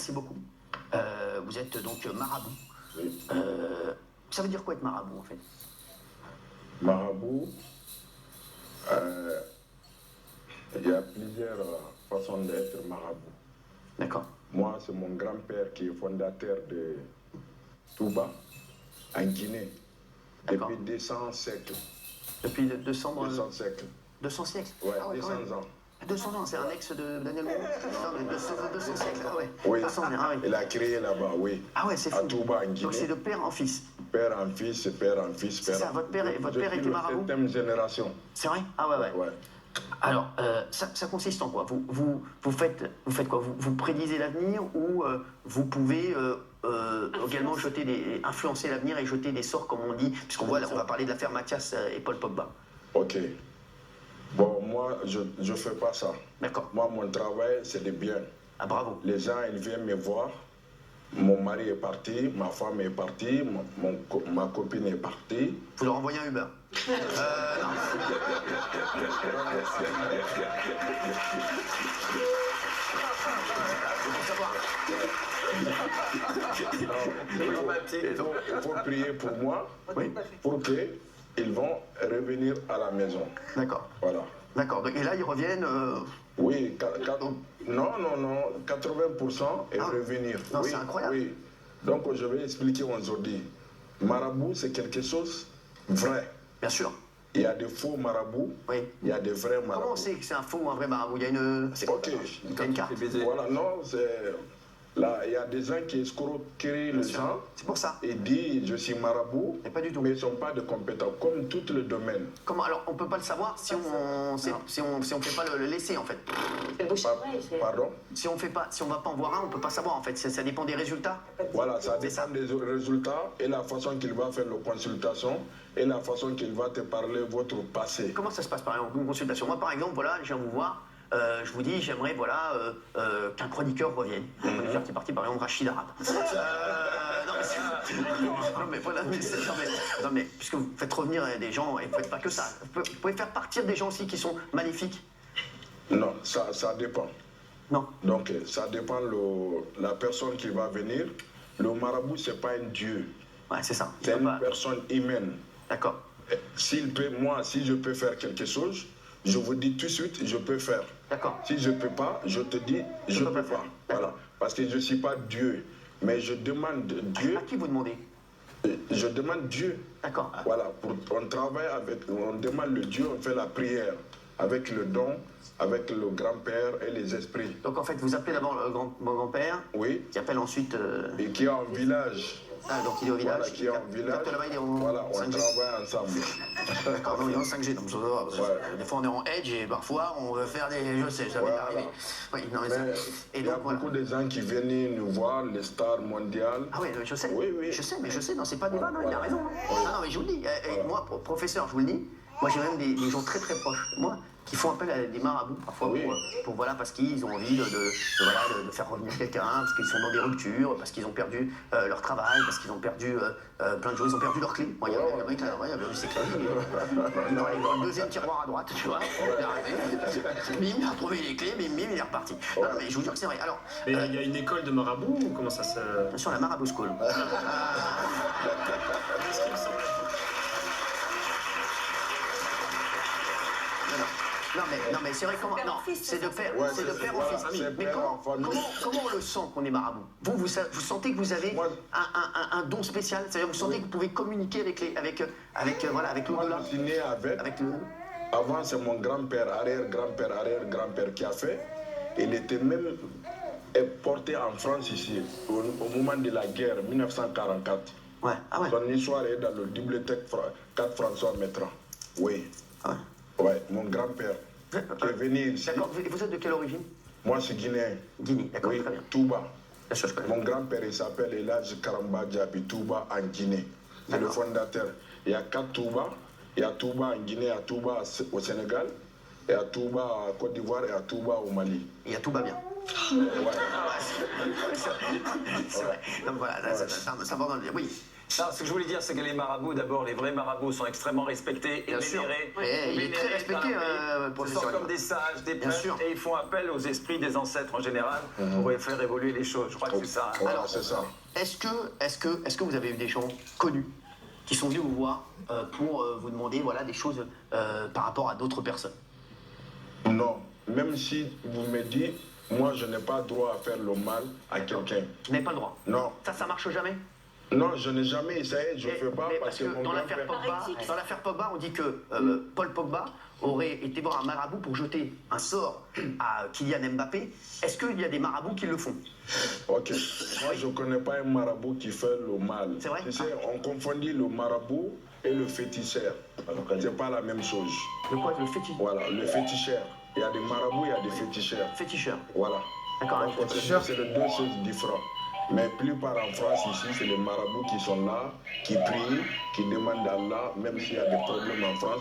merci beaucoup. Vous êtes donc marabout. Oui. Ça veut dire quoi être marabout en fait? Marabout, il y a plusieurs façons d'être marabout. D'accord. Moi, c'est mon grand-père qui est fondateur de Touba, en Guinée, D'accord. depuis 200 siècles. Depuis 200 siècles. 200 siècles? Ouais, Ah 200 ans. 200 ans, c'est un ex de Daniel Moreau. Non, mais 200 siècles, ah ouais. Oui, 200, ah ouais. il a créé là-bas, oui. Ah ouais, c'est À fou. Touba, en Guinée. Donc c'est de père en fils. Père en fils, père en fils, C'est père ça, en votre père était marabout? Septième génération. C'est vrai? Ah ouais. Ouais. Alors, ça consiste en quoi? Vous faites quoi? Vous prédisez l'avenir ou vous pouvez également influencer l'avenir et jeter des sorts, comme on dit, puisqu'on voit, là, on va parler de l'affaire Mathias et Paul Pogba. Ok. Bon, moi, je ne fais pas ça. D'accord. Moi, mon travail, c'est de bien. Ah, bravo. Les gens, ils viennent me voir. Mon mari est parti, ma femme est partie, ma copine est partie. Vous leur envoyez un Uber? Non. Donc, il faut prier pour moi, Oui. pour qu'ils vont revenir à la maison. D'accord. Voilà. D'accord. Et là, ils reviennent. Oui, non, 80% est revenir. Non, oui, c'est incroyable. Oui. Donc, je vais expliquer aujourd'hui. Marabout, c'est quelque chose vrai. Bien sûr. Il y a des faux marabouts, Oui. Il y a des vrais marabouts. Comment on sait que c'est un faux ou un vrai marabout? Il y a une. Ok. Il y a une carte. Voilà, non, c'est. Là, il y a des gens qui escroquent les gens. C'est pour ça. Et disent je suis marabout, Mais pas du tout. mais ils ne sont pas de compétents, comme tout le domaine. Comment? Alors, on ne peut pas le savoir si on fait pas le laisser en fait. Pardon? Si on va pas en voir un, on peut pas savoir en fait. Ça dépend des résultats. Voilà, ça C'est ça. dépend des résultats et la façon qu'il va faire la consultation et la façon qu'il va te parler votre passé. Comment ça se passe par exemple une consultation? Moi par exemple, voilà, je viens vous voir. Je vous dis, j'aimerais voilà, qu'un chroniqueur revienne. Un chroniqueur qui est parti, par exemple, Rachid Arabe. Non, mais puisque vous faites revenir des gens, et vous ne faites pas que ça. Vous pouvez faire partir des gens aussi qui sont magnifiques? Non, ça dépend. Non. Donc, ça dépend de la personne qui va venir. Le marabout, ce n'est pas un dieu. Ouais, c'est ça. C'est une personne humaine. D'accord. Moi, si je peux faire quelque chose, je vous dis tout de suite, je peux faire. D'accord. Si je ne peux pas, je te dis, je ne peux pas. Voilà. Parce que je ne suis pas Dieu. Mais je demande Dieu. À qui vous demandez? Je demande Dieu. D'accord. Voilà. On travaille avec, on demande le Dieu, on fait la prière. Avec le don, avec le grand-père et les esprits. Donc en fait, vous appelez d'abord mon grand-père. Oui. Qui appelle ensuite. Et qui est en village. Ah, donc il est au village. Voilà, qui est en village. Là-bas, il est en voilà, on 5G. travaille ensemble. D'accord, non, il est en 5G. Donc, des fois, on est en Edge et parfois, on veut faire des. Je sais, ça m'est arrivé. Oui, non, mais il y a beaucoup de gens qui viennent nous voir, les stars mondiales. Ah oui, je sais. Oui, oui. Je sais, non, c'est pas débat, non, il a raison. Oui. Ah non, mais je vous le dis. Moi, professeur, je vous le dis, moi, j'ai même des gens très très proches. Moi, qui font appel à des marabouts parfois voilà, parce qu'ils ont envie de faire revenir quelqu'un, parce qu'ils sont dans des ruptures, parce qu'ils ont perdu leur travail, parce qu'ils ont perdu plein de choses, ils ont perdu leurs clés. Moi, il y a un mec là, il a perdu ses clés, dans le deuxième tiroir à droite, tu vois, il est arrivé, bim, il a retrouvé les clés, bim, il est reparti. Non, mais je vous jure que c'est vrai. Alors, mais il y a une école de marabouts ou comment ça se... Sur la Marabout School. Non mais c'est vrai comment. Non, c'est de père en fils. Mais comment on le sent qu'on est marabout? Vous sentez que vous avez un don spécial? C'est-à-dire vous sentez que vous pouvez communiquer avec l'au-delà? Je suis né avec le... Avant, c'est mon grand-père, arrière-grand-père qui a fait. Il était même porté en France ici, au moment de la guerre, 1944. Ouais. Ah ouais. Son histoire est dans le bibliothèque 4 François Mitterrand. Oui. Ah ouais. Ouais, mon grand-père qui est venu ici. D'accord, vous êtes de quelle origine? Moi, je suis guinéen. Guinée, d'accord, oui, très bien. Touba. Bien sûr, je connais. Mon grand-père, il s'appelle Elhadji Karamba Diaby Touba en Guinée. C'est le fondateur. Il y a 4 Touba. Il y a Touba en Guinée, il y a Touba au Sénégal, il y a Touba en Côte d'Ivoire et il y a Touba au Mali. Il y a Touba bien. Ouais. C'est vrai. Donc voilà, c'est important de le dire. Oui. Non, ce que je voulais dire, c'est que les marabouts, d'abord, les vrais marabouts sont extrêmement respectés et Bien sûr. vénérés. Ouais, il est très respecté, Ce professeur sont Lima. comme des sages, des Bien prêtres, sûr. et ils font appel aux esprits des ancêtres en général pour faire évoluer les choses. Je crois que c'est ça. Hein. Voilà, c'est ça. Est-ce que vous avez eu des gens connus qui sont venus vous voir pour vous demander voilà, des choses par rapport à d'autres personnes? Non, même si vous me dites, moi je n'ai pas droit à faire le mal à quelqu'un. Vous n'avez pas le droit. Non, Ça marche jamais? non, je n'ai jamais essayé, je ne fais pas Mais parce que mon dans l'affaire grand-père... Pogba, on dit que Paul Pogba aurait été voir un marabout pour jeter un sort à Kylian Mbappé. Est-ce qu'il y a des marabouts qui le font? Ok, moi je ne connais pas un marabout qui fait le mal. C'est vrai? Tu sais, on confondit le marabout et le féticheur. C'est pas la même chose. De quoi? Le fétiche? Voilà, le féticheur. Il y a des marabouts, il y a des féticheurs. Féticheur. Voilà. D'accord. Donc, c'est les deux choses différentes. Mais plupart en France ici, c'est les marabouts qui sont là, qui prient, qui demandent à Allah, même s'il y a des problèmes en France,